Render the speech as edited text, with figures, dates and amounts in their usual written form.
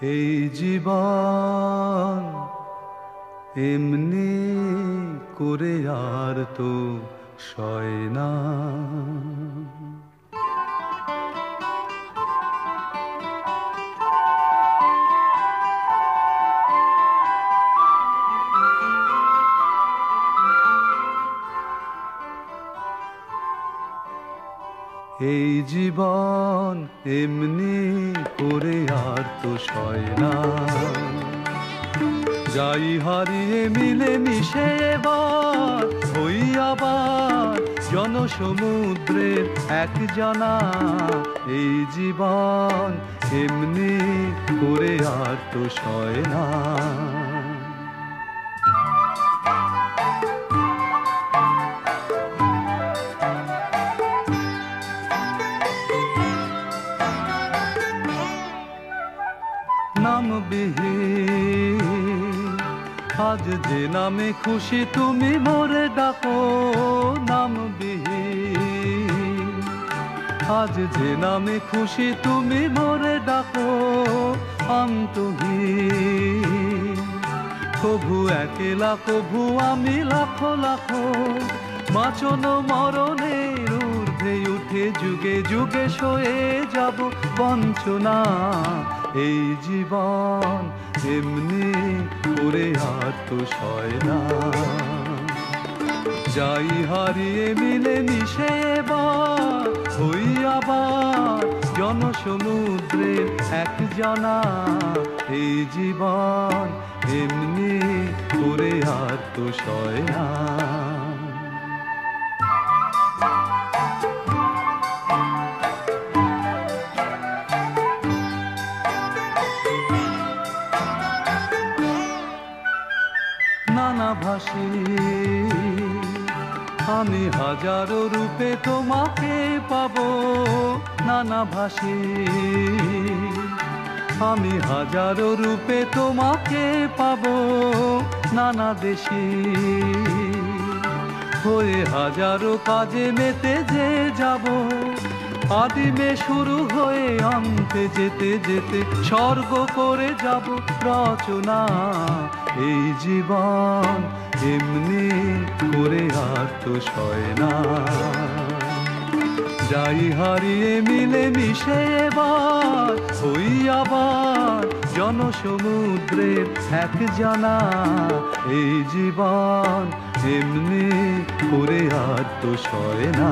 এই জীবন এমনি করে আর তো সয় না। এই জীবন এমনি করে আর তো সয় না। যাই হারিয়ে মিলে মিশে এবার হই আবার জনসমুদ্রের এক জানা। এই জীবন এমনি করে আর তো সয় না। নামবিহীন আজ যে নামে খুশি তুমি মোরে ডাকো। নামবিহীন আজ যে নামে খুশি তুমি মোরে ডাকো। অন্তহীন কভু একলা কভু আমি লাখো লাখো। বাঁচন মরণের ঊর্ধ্বে উঠে যুগে যুগে সয়ে যাব বঞ্চনা। এই জীবন এমনি করে আর তো সয় না। যাই হারিয়ে মিলে মিশে এবার হই আবার জনসমুদ্রের এক জানা। এই জীবন এমনি করে আর তো সয় না। নানা ভাষী আমি হাজারো রূপে তোমাকে পাবো। নানা ভাষী আমি হাজারো রূপে তোমাকে পাবো। নানা দেশী হয়ে হাজারো কাজে মেতে যে যাব। আদিমে শুরু হয়ে অন্তে যেতে যেতে স্বর্গ করে যাব রচনা। এই জীবন এমনি করে আর তো সয় না। যাই হারিয়ে মিলে মিশে এবার হই আবার জনসমুদ্রের এক জানা। এই জীবন এমনি করে আর তো সয় না।